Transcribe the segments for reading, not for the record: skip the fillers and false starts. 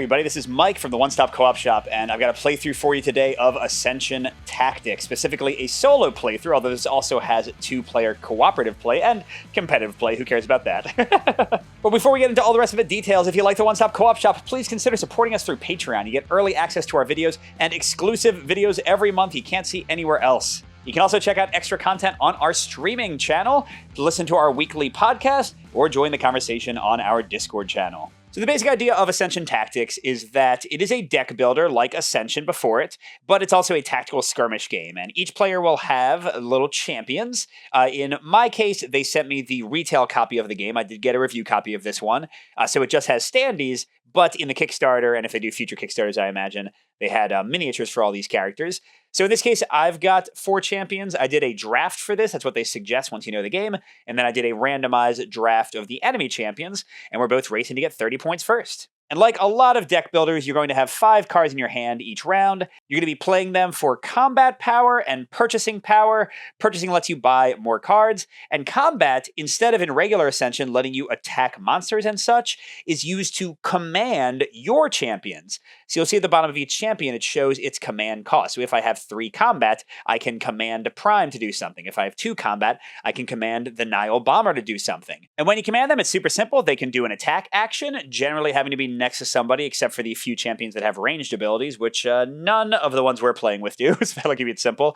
everybody, this is Mike from the One Stop Co-op Shop, and I've got a playthrough for you today of Ascension Tactics, specifically a solo playthrough, although this also has two-player cooperative play and competitive play. Who cares about that? But before we get into all the rest of the details, if you like the One Stop Co-op Shop, please consider supporting us through Patreon. You get early access to our videos and exclusive videos every month you can't see anywhere else. You can also check out extra content on our streaming channel to listen to our weekly podcast or join the conversation on our Discord channel. So the basic idea of Ascension Tactics is that it is a deck builder like Ascension before it, but it's also a tactical skirmish game, and each player will have little champions. In my case, they sent me the retail copy of the game. I did get a review copy of this one, so it just has standees, but in the Kickstarter, and if they do future Kickstarters, I imagine, they had miniatures for all these characters. So in this case, I've got 4 champions. I did a draft for this. That's what they suggest once you know the game. And then I did a randomized draft of the enemy champions, and we're both racing to get 30 points first. And like a lot of deck builders, you're going to have 5 cards in your hand each round. You're going to be playing them for combat power and purchasing power. Purchasing lets you buy more cards. And combat, instead of in regular Ascension letting you attack monsters and such, is used to command your champions. So you'll see at the bottom of each champion, it shows its command cost. So if I have 3 combat, I can command Prime to do something. If I have 2 combat, I can command the Nile Bomber to do something. And when you command them, it's super simple. They can do an attack action, generally having to be next to somebody, except for the few champions that have ranged abilities, which none of the ones we're playing with do, so that'll keep it simple.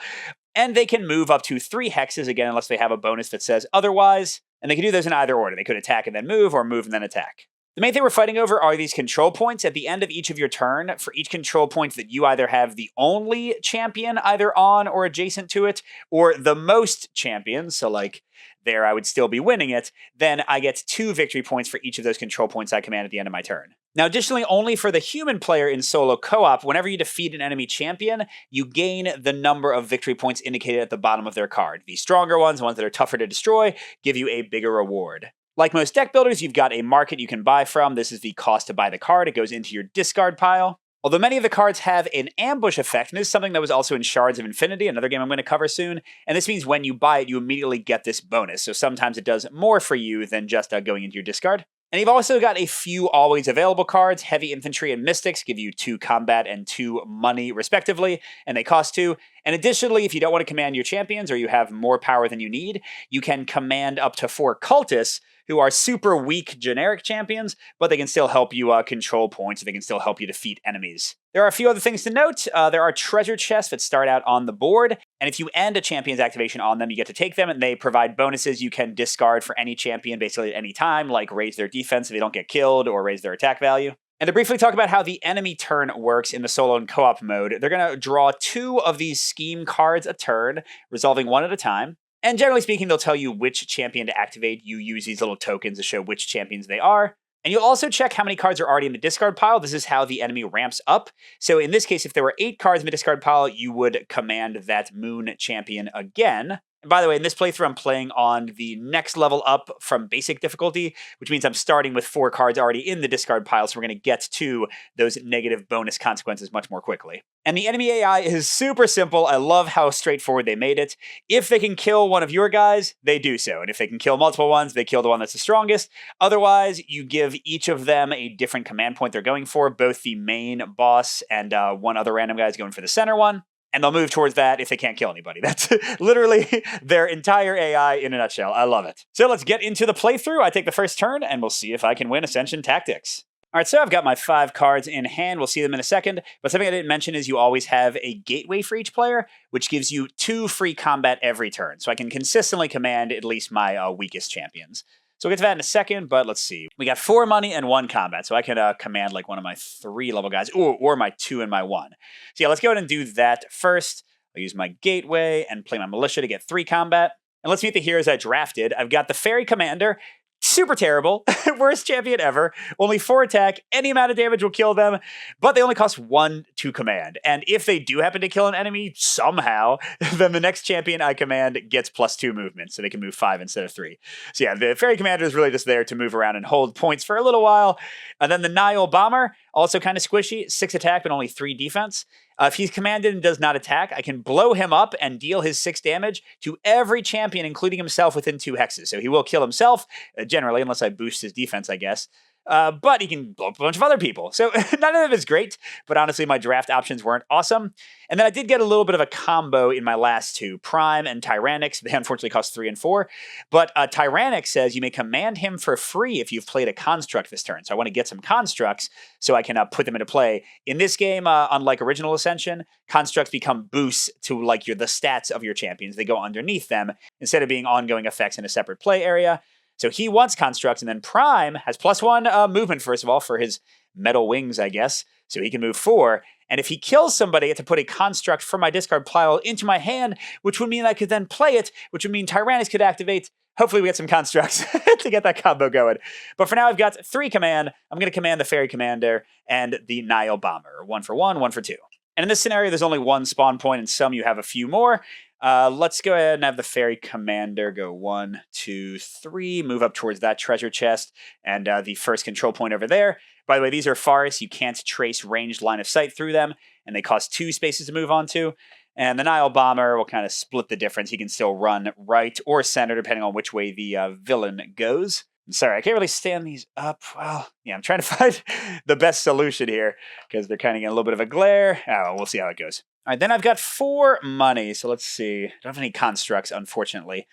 And they can move up to 3 hexes, again, unless they have a bonus that says otherwise, and they can do those in either order. They could attack and then move, or move and then attack. The main thing we're fighting over are these control points. At the end of each of your turn, for each control point that you either have the only champion either on or adjacent to it, or the most champions, so like there I would still be winning it, then I get 2 victory points for each of those control points I command at the end of my turn. Now, additionally, only for the human player in solo co-op, whenever you defeat an enemy champion, you gain the number of victory points indicated at the bottom of their card. The stronger ones, the ones that are tougher to destroy, give you a bigger reward. Like most deck builders, you've got a market you can buy from. This is the cost to buy the card. It goes into your discard pile. Although many of the cards have an ambush effect, and this is something that was also in Shards of Infinity, another game I'm going to cover soon, and this means when you buy it, you immediately get this bonus. So sometimes it does more for you than just going into your discard. And you've also got a few always available cards. Heavy Infantry and Mystics give you 2 combat and 2 money, respectively, and they cost 2. And additionally, if you don't want to command your champions or you have more power than you need, you can command up to 4 cultists who are super weak generic champions, but they can still help you control points, or they can still help you defeat enemies. There are a few other things to note. There are treasure chests that start out on the board, and if you end a champion's activation on them, you get to take them, and they provide bonuses you can discard for any champion basically at any time, like raise their defense if they don't get killed, or raise their attack value. And to briefly talk about how the enemy turn works in the solo and co-op mode, they're going to draw 2 of these scheme cards a turn, resolving 1 at a time. And generally speaking, they'll tell you which champion to activate. You use these little tokens to show which champions they are. And you'll also check how many cards are already in the discard pile. This is how the enemy ramps up. So in this case, if there were 8 cards in the discard pile, you would command that Moon champion again. And by the way, in this playthrough, I'm playing on the next level up from basic difficulty, which means I'm starting with 4 cards already in the discard pile, so we're going to get to those negative bonus consequences much more quickly. And the enemy AI is super simple. I love how straightforward they made it. If they can kill one of your guys, they do so. And if they can kill multiple ones, they kill the one that's the strongest. Otherwise, you give each of them a different command point they're going for. Both the main boss and one other random guy is going for the center one. And they'll move towards that if they can't kill anybody. That's literally their entire AI in a nutshell. I love it. So let's get into the playthrough. I take the first turn, and we'll see if I can win Ascension Tactics. All right, so I've got my 5 cards in hand. We'll see them in a second. But something I didn't mention is you always have a gateway for each player, which gives you 2 free combat every turn. So I can consistently command at least my weakest champions. So we'll get to that in a second, but let's see. We got 4 money and 1 combat, so I can command like one of my 3 level guys, or my 2 and my 1. So yeah, let's go ahead and do that first. I'll use my gateway and play my militia to get 3 combat. And let's meet the heroes I drafted. I've got the Fairy Commander. Super terrible. Worst champion ever. Only 4 attack. Any amount of damage will kill them, but they only cost 1 to command. And if they do happen to kill an enemy somehow, then the next champion I command gets +2 movement, so they can move 5 instead of 3. So yeah, the Fairy Commander is really just there to move around and hold points for a little while. And then the Nile Bomber, also kind of squishy. 6 attack, but only 3 defense. If he's commanded and does not attack, I can blow him up and deal his 6 damage to every champion, including himself, within 2 hexes. So he will kill himself, generally, unless I boost his defense, I guess. but he can blow up a bunch of other people. So none of them is great, but honestly, my draft options weren't awesome. And then I did get a little bit of a combo in my last two, Prime and Tyrannix. They unfortunately cost 3 and 4, but Tyrannix says you may command him for free if you've played a construct this turn. So I want to get some constructs so I can put them into play. In this game, unlike original Ascension, constructs become boosts to like the stats of your champions. They go underneath them instead of being ongoing effects in a separate play area. So he wants constructs, and then Prime has +1 movement, first of all, for his metal wings, I guess. So he can move 4. And if he kills somebody, I have to put a construct from my discard pile into my hand, which would mean I could then play it, which would mean Tyrannus could activate. Hopefully we get some constructs to get that combo going. But for now, I've got 3 command. I'm going to command the Fairy Commander and the Nile Bomber. 1 for 1, 1 for 2. And in this scenario, there's only 1 spawn point, and some you have a few more. Let's go ahead and have the Fairy Commander go 1, 2, 3, move up towards that treasure chest, and the first control point over there. By the way, these are forests. You can't trace ranged line of sight through them, and they cost 2 spaces to move onto. And the Nile Bomber will kind of split the difference. He can still run right or center, depending on which way the villain goes. I'm sorry, I can't really stand these up. Well, yeah, I'm trying to find the best solution here, because they're kind of getting a little bit of a glare. Oh, we'll see how it goes. All right, then I've got 4 money, so let's see. I don't have any constructs, unfortunately.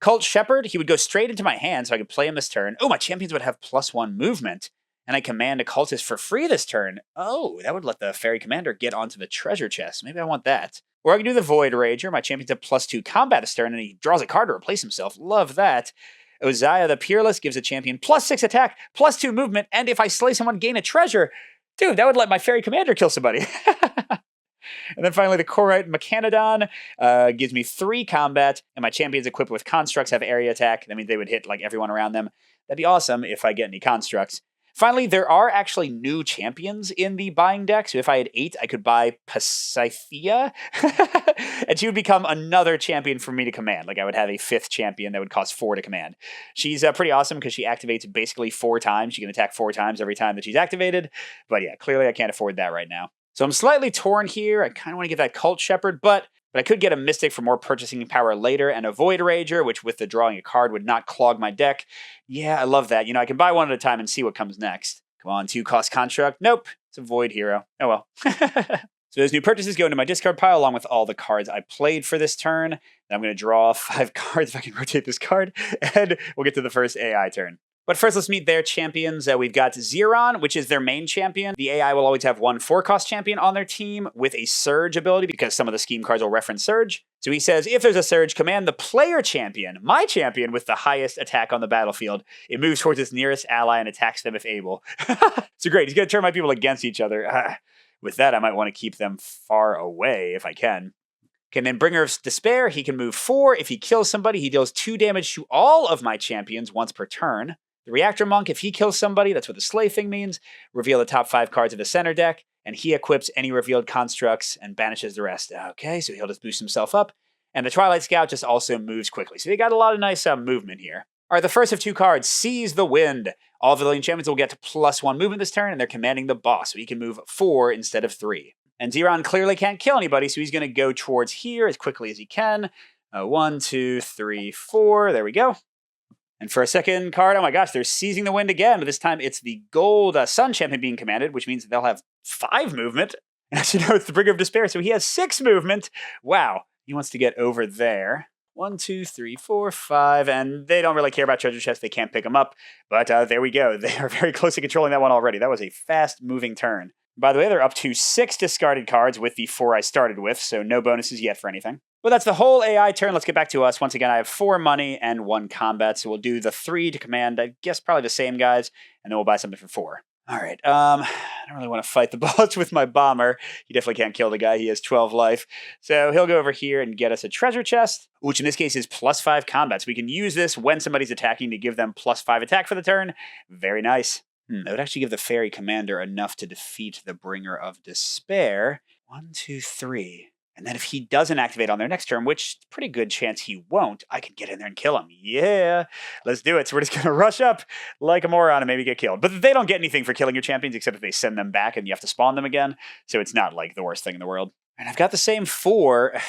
Cult Shepherd, he would go straight into my hand, so I could play him this turn. Oh, my champions would have +1 movement, and I command a cultist for free this turn. Oh, that would let the Fairy Commander get onto the treasure chest. Maybe I want that. Or I can do the Void Rager. My champions have +2 combat this turn, and he draws a card to replace himself. Love that. Oziah the Peerless gives a champion +6 attack, +2 movement, and if I slay someone, gain a treasure. Dude, that would let my Fairy Commander kill somebody. And then finally, the Korite Mechanodon gives me 3 combat, and my champions equipped with constructs have area attack. That means they would hit like everyone around them. That'd be awesome if I get any constructs. Finally, there are actually new champions in the buying deck. So if I had 8, I could buy Pasithea, and she would become another champion for me to command. Like I would have a 5th champion that would cost 4 to command. She's pretty awesome because she activates basically 4 times. She can attack 4 times every time that she's activated. But yeah, clearly I can't afford that right now. So I'm slightly torn here. I kind of want to get that Cult Shepherd, but I could get a Mystic for more purchasing power later, and a Void Rager, which with the drawing a card would not clog my deck. Yeah, I love that. I can buy 1 at a time and see what comes next. Come on, 2 cost construct. Nope, it's a Void Hero. Oh well. So those new purchases go into my discard pile along with all the cards I played for this turn. Then I'm going to draw 5 cards if I can rotate this card, and we'll get to the first AI turn. But first, let's meet their champions. We've got Xeron, which is their main champion. The AI will always have 1 4-cost champion on their team with a Surge ability, because some of the scheme cards will reference Surge. So he says, if there's a Surge, command the player champion, my champion with the highest attack on the battlefield. It moves towards its nearest ally and attacks them if able. So great, he's going to turn my people against each other. With that, I might want to keep them far away if I can. Okay, and then Bringer of Despair, he can move 4. If he kills somebody, he deals 2 damage to all of my champions once per turn. The Reactor Monk, if he kills somebody, that's what the Slay thing means, reveal the top 5 cards of the center deck, and he equips any revealed constructs and banishes the rest. Okay, so he'll just boost himself up. And the Twilight Scout just also moves quickly. So they got a lot of nice movement here. All right, the first of 2 cards, Seize the Wind. All Villain champions will get +1 movement this turn, and they're commanding the boss, so he can move 4 instead of 3. And Xeron clearly can't kill anybody, so he's going to go towards here as quickly as he can. 1, 2, 3, 4. There we go. And for a second card, oh my gosh, they're Seizing the Wind again, but this time it's the Gold Sun Champion being commanded, which means they'll have 5 movement. And actually, no, it's the Bringer of Despair, so he has 6 movement. Wow, he wants to get over there. 1, 2, 3, 4, 5, and they don't really care about treasure chests. They can't pick them up, but there we go. They are very close to controlling that one already. That was a fast-moving turn. By the way, they're up to 6 discarded cards with the 4 I started with, so no bonuses yet for anything. But that's the whole AI turn. Let's get back to us. Once again, I have 4 money and 1 combat, so we'll do the 3 to command, I guess probably the same guys, and then we'll buy something for 4. All right, I don't really want to fight the boss with my bomber. He definitely can't kill the guy. He has 12 life. So he'll go over here and get us a treasure chest, which in this case is +5 combat. So we can use this when somebody's attacking to give them +5 attack for the turn. Very nice. That would actually give the Fairy Commander enough to defeat the Bringer of Despair. 1, 2, 3. And then if he doesn't activate on their next turn, which pretty good chance he won't, I can get in there and kill him. Yeah, let's do it. So we're just going to rush up like a moron and maybe get killed. But they don't get anything for killing your champions except if they send them back and you have to spawn them again. So it's not like the worst thing in the world. And I've got the same 4.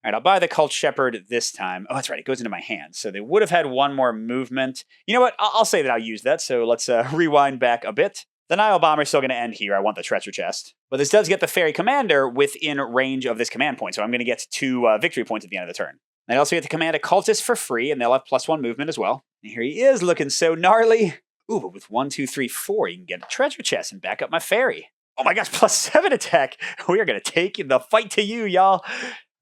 All right, I'll buy the Cult Shepherd this time. Oh, that's right. It goes into my hand. So they would have had one more movement. You know what? I'll say that I'll use that. So let's rewind back a bit. The Nile Bomber is still going to end here. I want the treasure chest. But this does get the Fairy Commander within range of this command point. So I'm going to get 2 victory points at the end of the turn. I also get to command a Cultist for free, and they'll have +1 movement as well. And here he is, looking so gnarly. Ooh, but with 1, 2, 3, 4, you can get a treasure chest and back up my Fairy. Oh my gosh, +7 attack. We are going to take the fight to you, y'all.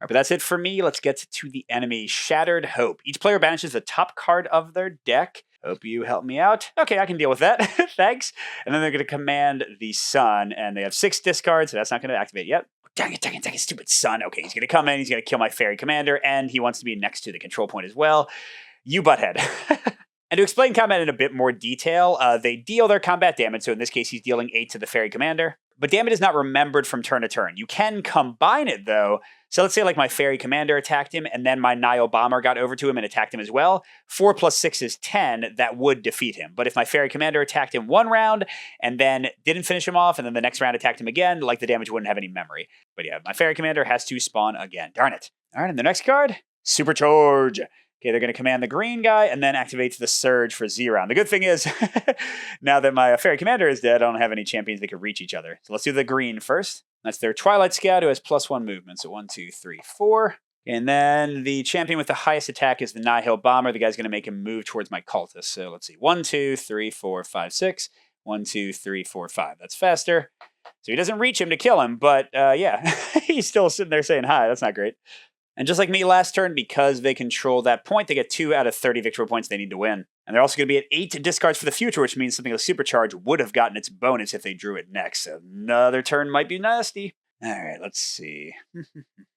All right, but that's it for me. Let's get to the enemy. Shattered Hope. Each player banishes the top card of their deck. Hope you help me out. Okay, I can deal with that. Thanks. And then they're going to command the Sun, and they have 6 discards, so that's not going to activate yet. Dang it, stupid Sun. Okay, he's going to come in, he's going to kill my Fairy Commander, and he wants to be next to the control point as well. You butthead. And to explain combat in a bit more detail, they deal their combat damage, so in this case he's dealing 8 to the Fairy Commander. But damage is not remembered from turn to turn. You can combine it, though. So let's say like my Fairy Commander attacked him, and then my Nile Bomber got over to him and attacked him as well. 4 + 6 is 10. That would defeat him. But if my Fairy Commander attacked him 1 round, and then didn't finish him off, and then the next round attacked him again, like the damage wouldn't have any memory. But yeah, my Fairy Commander has to spawn again. Darn it. All right, and the next card, Supercharge. Okay, they're going to command the green guy and then activate the Surge for Z-Round. The good thing is, now that my Fairy Commander is dead, I don't have any champions that could reach each other. So let's do the green first. That's their Twilight Scout, who has +1 movement. So 1, 2, 3, 4. And then the champion with the highest attack is the Nihil Bomber. The guy's going to make him move towards my Cultist. So let's see. 1, 2, 3, 4, 5, 6. 1, 2, 3, 4, 5. That's faster. So he doesn't reach him to kill him, but yeah, he's still sitting there saying hi. That's not great. And just like me last turn, because they control that point, they get 2 out of 30 victory points they need to win. And they're also going to be at 8 discards for the future, which means something like Supercharge would have gotten its bonus if they drew it next. So another turn might be nasty. All right, let's see.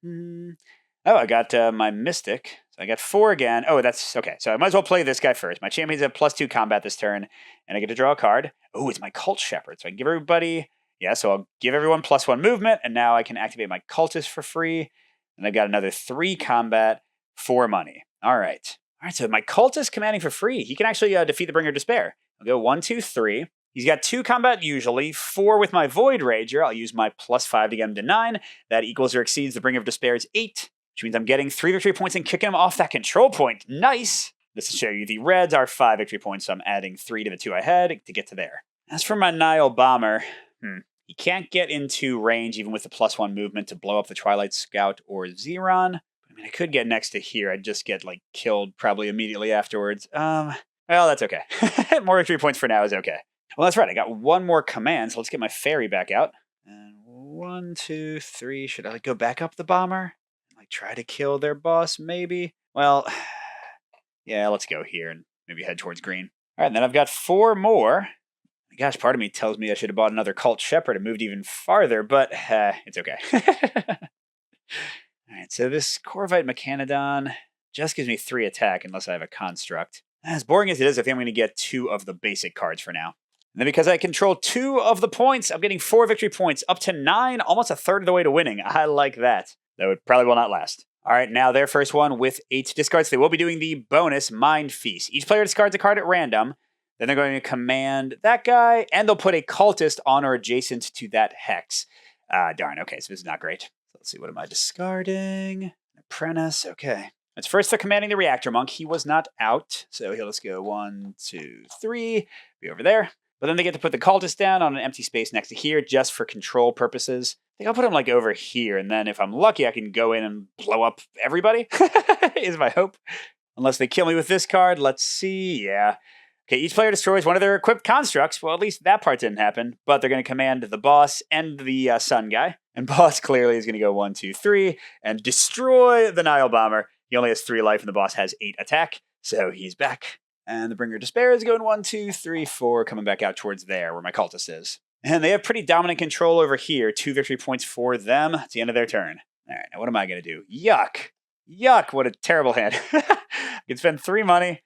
Oh, I got my Mystic. So I got 4 again. Oh, that's okay. So I might as well play this guy first. My champions have +2 combat this turn, and I get to draw a card. Oh, it's my Cult Shepherd. So I can give everybody, yeah, so I'll give everyone +1 movement, and now I can activate my Cultist for free. And I've got another 3 combat, 4 money. All right. All right, so my Cultist commanding for free. He can actually defeat the Bringer of Despair. I'll go 1, 2, 3. He's got 2 combat usually, 4 with my Void Rager. I'll use my +5 to get him to 9. That equals or exceeds the Bringer of Despair's 8, which means I'm getting 3 victory points and kicking him off that control point. Nice. This will show you the reds are 5 victory points, so I'm adding 3 to the 2 I had to get to there. As for my Nile Bomber, he can't get into range even with the +1 movement to blow up the Twilight Scout or Xeron. I mean, I could get next to here. I'd just get, like, killed probably immediately afterwards. Well, that's okay. More victory points for now is okay. Well, that's right. I got 1 more command, so let's get my Fairy back out. And 1, 2, 3. Should I, like, go back up the Bomber? Like, try to kill their boss, maybe? Well, yeah, let's go here and maybe head towards green. All right, and then I've got 4 more. Gosh, part of me tells me I should have bought another Cult Shepherd and moved even farther, but it's okay. All right, so this Corvite Mechanodon just gives me 3 attack unless I have a Construct. As boring as it is, I think I'm going to get 2 of the basic cards for now. And then because I control 2 of the points, I'm getting 4 victory points, up to 9, almost a third of the way to winning. I like that. Though it probably will not last. All right, now their first one with 8 discards. They will be doing the bonus Mind Feast. Each player discards a card at random. Then they're going to command that guy, and they'll put a Cultist on or adjacent to that hex. Darn, okay, so this is not great. So let's see, what am I discarding? Apprentice, okay. That's first they're commanding the Reactor Monk. He was not out, so here, let's go 1, 2, 3, be over there. But then they get to put the Cultist down on an empty space next to here, just for control purposes. I think I'll put him, like, over here, and then if I'm lucky, I can go in and blow up everybody, is my hope. Unless they kill me with this card, let's see, yeah. Okay, each player destroys one of their equipped constructs. Well, at least that part didn't happen. But they're going to command the boss and the Sun guy. And boss clearly is going to go 1, 2, 3 and destroy the Nile Bomber. He only has 3 life and the boss has 8 attack. So he's back. And the Bringer of Despair is going 1, 2, 3, 4, coming back out towards there where my Cultist is. And they have pretty dominant control over here. 2 victory points for them. It's the end of their turn. All right, now what am I going to do? Yuck. Yuck, what a terrible hand. I can spend 3 money.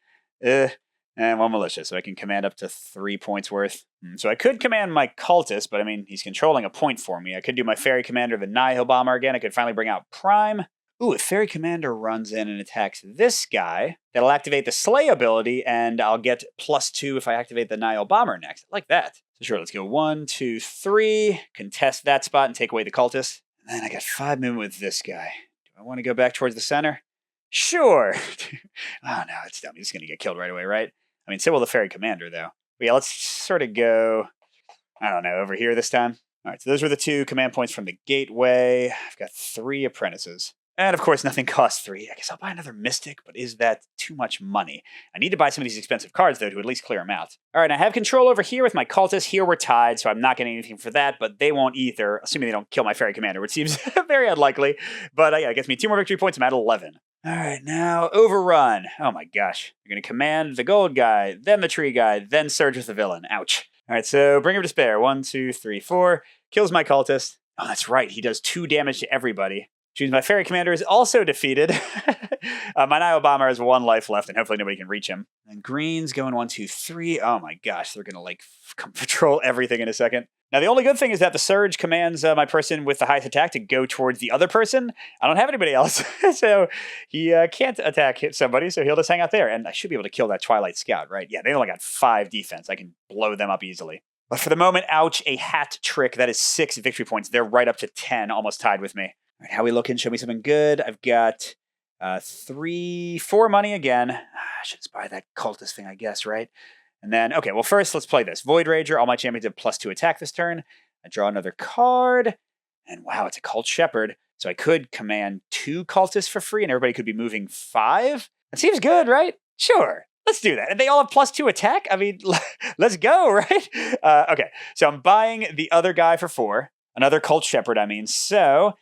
And 1 militia, so I can command up to 3 points worth. So I could command my Cultist, but I mean, he's controlling a point for me. I could do my Fairy Commander, the Nihil Bomber again. I could finally bring out Prime. Ooh, if Fairy Commander runs in and attacks this guy, that'll activate the Slay ability, and I'll get +2 if I activate the Nihil Bomber next. I like that. So sure, let's go 1, 2, 3, contest that spot and take away the Cultist. And then I got 5 movement with this guy. I want to go back towards the center. Sure. Oh, no, it's dumb. He's going to get killed right away, right? I mean, so will the Fairy Commander, though. But yeah, let's sort of go, I don't know, over here this time. All right, so those were the 2 command points from the Gateway. I've got 3 apprentices. And of course, nothing costs 3. I guess I'll buy another Mystic, but is that too much money? I need to buy some of these expensive cards, though, to at least clear them out. All right, I have control over here with my Cultists. Here we're tied, so I'm not getting anything for that, but they won't either, assuming they don't kill my Fairy Commander, which seems very unlikely. But yeah, it gets me 2 more victory points. I'm at 11. All right, now Overrun. Oh my gosh. You're going to command the gold guy, then the tree guy, then surge with the villain. Ouch. All right, so Bringer of Despair. 1, 2, 3, 4. Kills my cultist. Oh, that's right. He does 2 damage to everybody. Which means my Fairy Commander is also defeated. My Nile Bomber has 1 life left, and hopefully nobody can reach him. And green's going 1, 2, 3. Oh my gosh, they're going to come patrol everything in a second. Now, the only good thing is that the Surge commands my person with the highest attack to go towards the other person. I don't have anybody else, so he can't attack somebody, so he'll just hang out there. And I should be able to kill that Twilight Scout, right? Yeah, they only got 5 defense. I can blow them up easily. But for the moment, ouch, a hat trick. That is 6 victory points. They're right up to 10, almost tied with me. All right, how we looking? Show me something good. I've got 4 money again. I should just buy that cultist thing, I guess, right? And then, okay, well, first, let's play this. Void Rager. All my champions have +2 attack this turn. I draw another card. And wow, it's a Cult Shepherd. So I could command 2 cultists for free, and everybody could be moving 5. That seems good, right? Sure. Let's do that. And they all have +2 attack? I mean, let's go, right? Okay, so I'm buying the other guy for 4. Another Cult Shepherd, I mean. So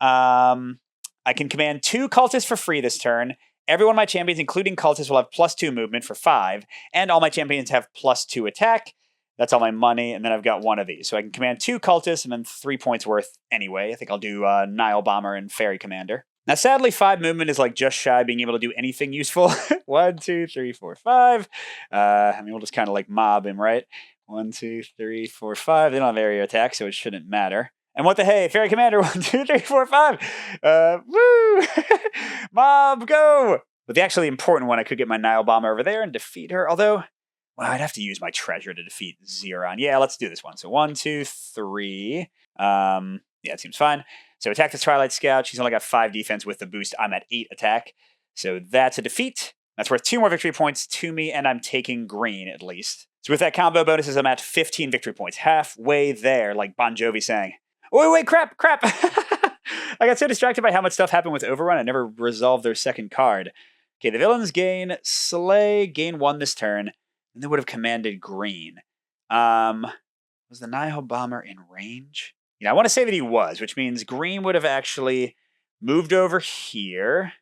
I can command 2 cultists for free this turn. Every one of my champions, including cultists, will have +2 movement for 5. And all my champions have +2 attack. That's all my money. And then I've got 1 of these. So I can command 2 cultists and then 3 points worth anyway. I think I'll do Nile Bomber and Fairy Commander. Now, sadly, 5 movement is just shy of being able to do anything useful. 1, 2, 3, 4, 5. I mean, we'll just kind of mob him, right? 1, 2, 3, 4, 5. They don't have area attack, so it shouldn't matter. And what the hey, Fairy Commander, 1, 2, 3, 4, 5. Woo! Mob, go! But the actually important one, I could get my Nile Bomber over there and defeat her. Although, well, I'd have to use my treasure to defeat Xeron. Yeah, let's do this one. So 1, 2, 3. Yeah, it seems fine. So attack the Twilight Scout. She's only got 5 defense with the boost. I'm at 8 attack. So that's a defeat. That's worth 2 more victory points to me, and I'm taking green at least. So with that combo bonuses, I'm at 15 victory points. Halfway there, like Bon Jovi sang. Oh, wait, crap. I got so distracted by how much stuff happened with Overrun, I never resolved their second card. Okay, the villains gain Slay, gain 1 this turn, and they would have commanded green. Was the Nihil Bomber in range? I want to say that he was, which means green would have actually moved over here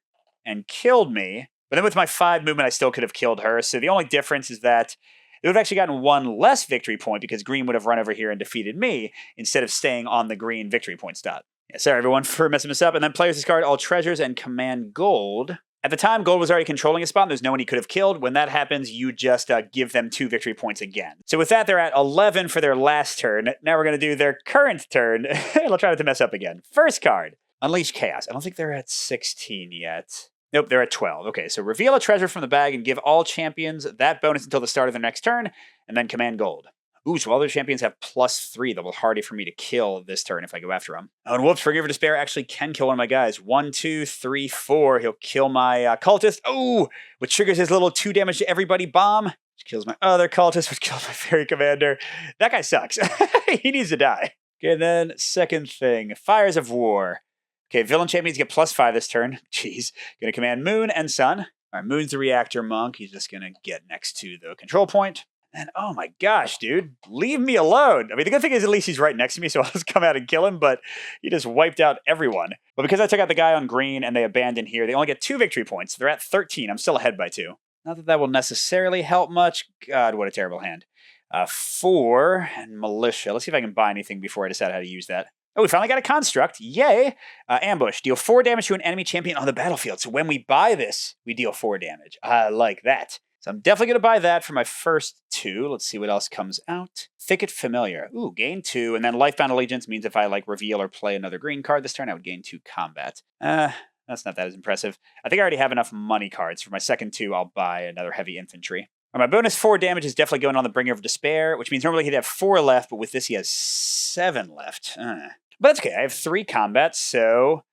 and killed me. But then with my 5 movement, I still could have killed her. So the only difference is that it would have actually gotten 1 less victory point because green would have run over here and defeated me instead of staying on the green victory point dot. Yeah, sorry, everyone, for messing this up. And then players discard all treasures and command gold. At the time, gold was already controlling a spot, and there's no one he could have killed. When that happens, you just give them 2 victory points again. So with that, they're at 11 for their last turn. Now we're going to do their current turn. I'll try not to mess up again. First card, Unleash Chaos. I don't think they're at 16 yet. Nope, they're at 12. Okay, so reveal a treasure from the bag and give all champions that bonus until the start of their next turn, and then command gold. Ooh, so all their champions have +3. That will hardy for me to kill this turn if I go after them. Oh, and whoops, Bringer of Despair actually can kill one of my guys. 1, 2, 3, 4. He'll kill my cultist. Oh, which triggers his little 2 damage to everybody bomb. Which kills my other cultist, which kills my Fairy Commander. That guy sucks. He needs to die. Okay, then second thing, Fires of War. Okay, villain champions get +5 this turn. Jeez. Gonna command Moon and Sun. All right, Moon's the reactor monk. He's just gonna get next to the control point. And oh my gosh, dude, leave me alone. I mean, the good thing is at least he's right next to me, so I'll just come out and kill him, but he just wiped out everyone. But because I took out the guy on green and they abandoned here, they only get 2 victory points. They're at 13. I'm still ahead by 2. Not that that will necessarily help much. God, what a terrible hand. 4 and Militia. Let's see if I can buy anything before I decide how to use that. Oh, we finally got a construct. Yay. Ambush. Deal 4 damage to an enemy champion on the battlefield. So when we buy this, we deal 4 damage. I like that. So I'm definitely going to buy that for my first 2. Let's see what else comes out. Thicket Familiar. Ooh, gain 2. And then Lifebound Allegiance means if I reveal or play another green card this turn, I would gain 2 combat. That's not that as impressive. I think I already have enough money cards. For my second 2, I'll buy another Heavy Infantry. All right, my bonus 4 damage is definitely going on the Bringer of Despair, which means normally he'd have 4 left, but with this he has 7 left. But that's okay. I have 3 combats, so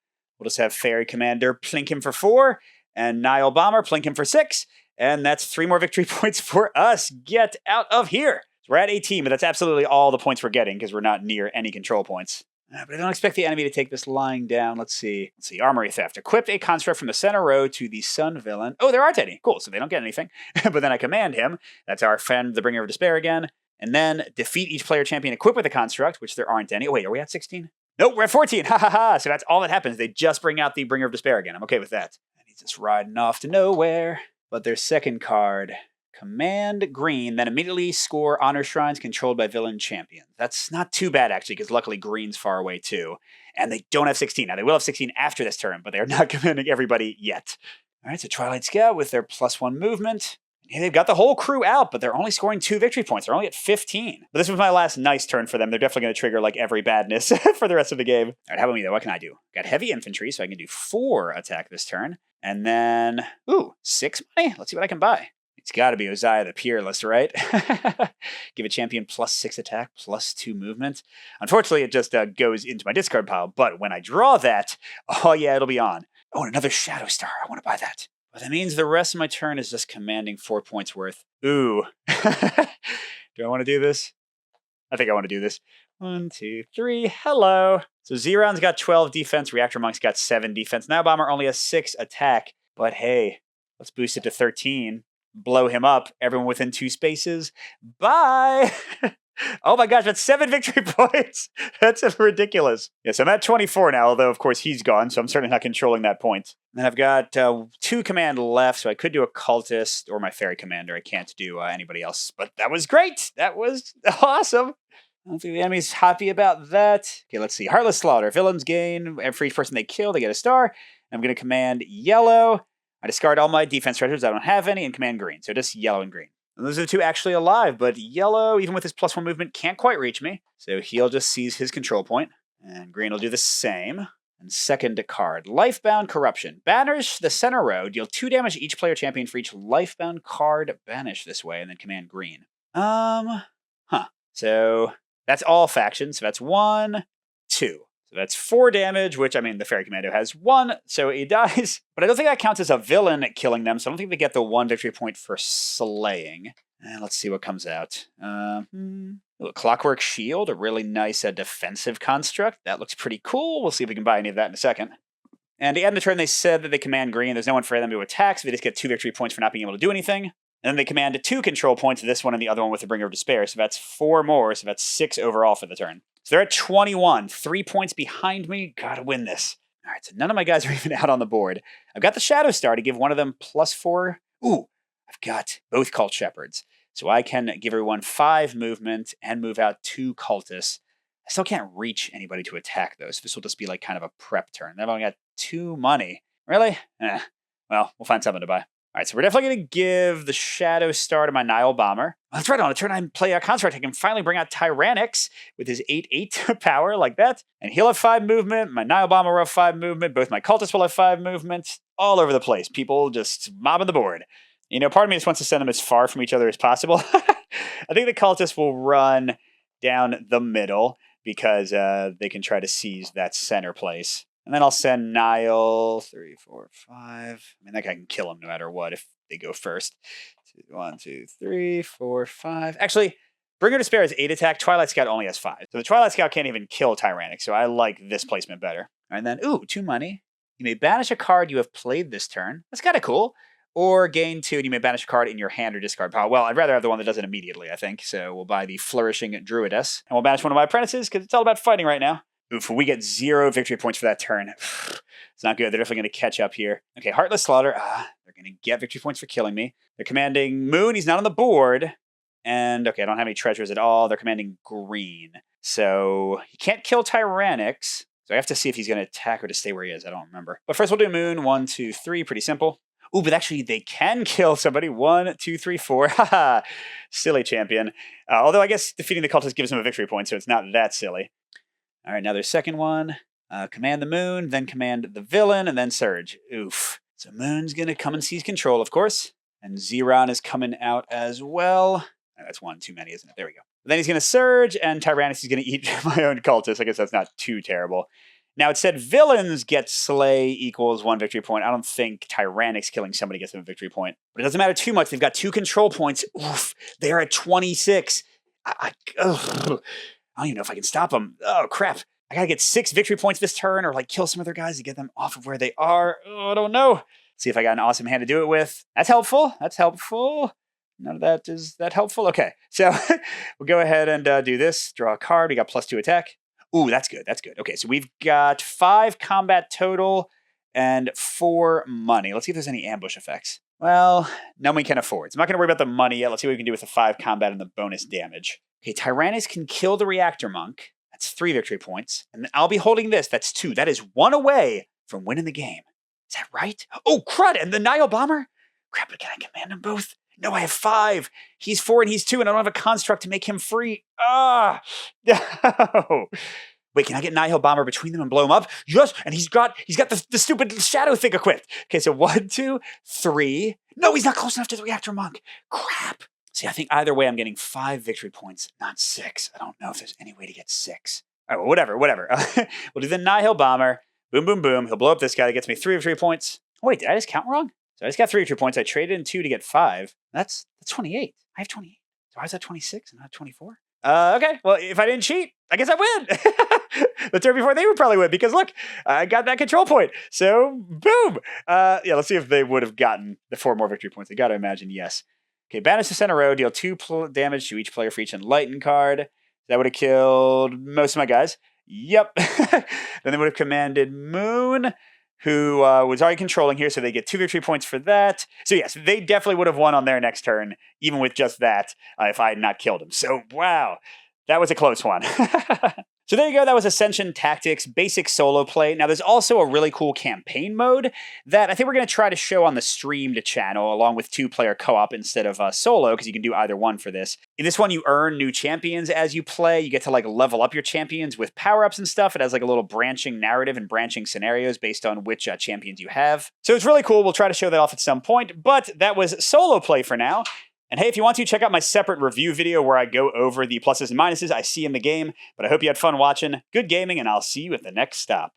We'll just have Fairy Commander plink him for 4, and Nile Bomber plink him for 6, and that's 3 more victory points for us. Get out of here. So we're at 18, but that's absolutely all the points we're getting because we're not near any control points. But I don't expect the enemy to take this lying down. Let's see. Armory Theft. Equip a construct from the center row to the Sun Villain. Oh, there aren't any. Cool, so they don't get anything. But then I command him. That's our friend, the Bringer of Despair again. And then defeat each player champion equipped with a construct, which there aren't any. Oh, wait, are we at 16? Nope, we're at 14. Ha ha ha. So that's all that happens. They just bring out the Bringer of Despair again. I'm okay with that. And he's just riding off to nowhere. But their second card. Command green, then immediately score honor shrines controlled by villain champions. That's not too bad, actually, because luckily green's far away, too. And they don't have 16. Now, they will have 16 after this turn, but they're not commanding everybody yet. All right, so Twilight Scout with their +1 movement. Yeah, they've got the whole crew out, but they're only scoring 2 victory points. They're only at 15. But this was my last nice turn for them. They're definitely going to trigger, like, every badness for the rest of the game. All right, how about me, though? What can I do? Got heavy infantry, so I can do 4 attack this turn. And then, 6 money? Let's see what I can buy. It's got to be Uzziah the Peerless, right? Give a champion +6 attack, +2 movement. Unfortunately, it just goes into my discard pile, but when I draw that, oh yeah, it'll be on. Oh, and another Shadow Star. I want to buy that. But that means the rest of my turn is just commanding 4 points worth. Ooh. Do I want to do this? I think I want to do this. 1, 2, 3, hello. So Zeron's got 12 defense, Reactor Monk's got 7 defense. Now Bomber only has 6 attack, but hey, let's boost it to 13. Blow him up. Everyone within 2 spaces. Bye! Oh my gosh, that's 7 victory points. That's ridiculous. Yes, I'm at 24 now, although of course he's gone, so I'm certainly not controlling that point. And then I've got 2 command left, so I could do a cultist or my fairy commander. I can't do anybody else, but that was great. That was awesome. I don't think the enemy's happy about that. Okay, let's see. Heartless Slaughter. Villains gain, and for each person they kill, they get a star. I'm going to command yellow. I discard all my defense treasures. I don't have any, and command green. So just yellow and green. And those are the 2 actually alive, but yellow, even with his +1 movement, can't quite reach me. So he'll just seize his control point. And green will do the same. And second card, Lifebound Corruption. Banish the center row. Deal 2 damage to each player champion for each Lifebound card banished this way, and then command green. So that's all factions. So that's 1, 2. So that's 4 damage, which, I mean, the Fairy Commando has 1, so he dies. But I don't think that counts as a villain killing them, so I don't think they get the 1 victory point for slaying. And let's see what comes out. A Clockwork Shield, a really nice defensive construct. That looks pretty cool. We'll see if we can buy any of that in a second. And at the end of the turn, they said that they command green. There's no one for them to attack, so they just get 2 victory points for not being able to do anything. And then they command 2 control points, this one and the other one with the Bringer of Despair. So that's 4 more, so that's 6 overall for the turn. So they're at 21, 3 points behind me. Gotta win this. All right, so none of my guys are even out on the board. I've got the Shadow Star to give one of them +4. Ooh, I've got both Cult Shepherds. So I can give everyone 5 movement and move out 2 cultists. I still can't reach anybody to attack those. So this will just be like kind of a prep turn. I've only got 2 money. Really? Well, we'll find something to buy. All right, so we're definitely going to give the Shadow Star to my Nile Bomber. That's right, on a turn I play a construct, I can finally bring out Tyrannix with his 8/8 power like that. And he'll have 5 movement, my Nile Bomber will have 5 movement, both my cultists will have 5 movement. All over the place, people just mobbing the board. You know, part of me just wants to send them as far from each other as possible. I think the cultists will run down the middle because they can try to seize that center place. And then I'll send Nile, 3, 4, 5. I mean, that guy can kill him no matter what if they go first. 1, 2, 3, 4, 5. Actually, Bringer of Despair has 8 attack. Twilight Scout only has 5. So the Twilight Scout can't even kill Tyrannix, so I like this placement better. And then, 2 money. You may banish a card you have played this turn. That's kind of cool. Or gain 2, and you may banish a card in your hand or discard pile. Well, I'd rather have the one that does it immediately, I think. So we'll buy the Flourishing Druidess. And we'll banish one of my apprentices, because it's all about fighting right now. Oof, we get 0 victory points for that turn. It's not good. They're definitely going to catch up here. Okay, Heartless Slaughter. They're going to get victory points for killing me. They're commanding Moon. He's not on the board. And, okay, I don't have any treasures at all. They're commanding green. So he can't kill Tyrannix. So I have to see if he's going to attack or to stay where he is. I don't remember. But first we'll do Moon. 1, 2, 3. Pretty simple. Ooh, but actually they can kill somebody. 1, 2, 3, 4. Haha. Silly champion. Although I guess defeating the cultist gives him a victory point, so it's not that silly. All right, now their second one. Command the Moon, then command the villain, and then Surge. Oof. So Moon's going to come and seize control, of course. And Zeron is coming out as well. That's 1 too many, isn't it? There we go. Then he's going to Surge, and Tyrannus is going to eat my own cultist. I guess that's not too terrible. Now, it said villains get slay equals 1 victory point. I don't think Tyrannics killing somebody gets them a victory point. But it doesn't matter too much. They've got 2 control points. Oof, they're at 26. I don't even know if I can stop them. Oh, crap. I gotta get 6 victory points this turn or like kill some other guys to get them off of where they are. Oh, I don't know. See if I got an awesome hand to do it with. That's helpful. That's helpful. None of that is that helpful. Okay, so we'll go ahead and do this. Draw a card. We got +2 attack. Ooh, that's good. That's good. Okay, so we've got 5 combat total and 4 money. Let's see if there's any ambush effects. Well, none we can afford. So I'm not going to worry about the money yet. Let's see what we can do with the 5 combat and the bonus damage. Okay, Tyrannus can kill the Reactor Monk. That's 3 victory points. And I'll be holding this. That's 2. That is 1 away from winning the game. Is that right? Oh, crud! And the Nihil Bomber? Crap, but can I command them both? No, I have 5. He's 4 and he's 2, and I don't have a construct to make him free. Ah! No! Wait, can I get Nihil Bomber between them and blow him up? Yes! And he's got the stupid shadow thing equipped. Okay, so 1, 2, 3. No, he's not close enough to the Reactor Monk. Crap. See, I think either way I'm getting 5 victory points, not 6. I don't know if there's any way to get 6. All right, well, whatever. We'll do the Nihil Bomber. Boom, boom, boom. He'll blow up this guy. That gets me 3 victory points. Oh, wait, did I just count wrong? So I just got 3 victory points. I traded in 2 to get 5. That's 28. I have 28. So why is that 26 and not 24? Okay, well, if I didn't cheat, I guess I win. The turn before they would probably win because look, I got that control point. So boom. Yeah, let's see if they would have gotten the 4 more victory points. I got to imagine yes. Okay, banish to center row. Deal 2 damage to each player for each enlightened card. That would have killed most of my guys. Yep. Then they would have commanded Moon, who was already controlling here, so they get 2 victory points for that. So yes, they definitely would have won on their next turn, even with just that, if I had not killed him. So wow, that was a close one. So there you go. That was Ascension Tactics, basic solo play. Now there's also a really cool campaign mode that I think we're going to try to show on the streamed channel along with 2-player co-op instead of solo because you can do either one for this. In this one, you earn new champions as you play. You get to like level up your champions with power-ups and stuff. It has like a little branching narrative and branching scenarios based on which champions you have. So it's really cool. We'll try to show that off at some point, but that was solo play for now. And hey, if you want to, check out my separate review video where I go over the pluses and minuses I see in the game. But I hope you had fun watching. Good gaming, and I'll see you at the next stop.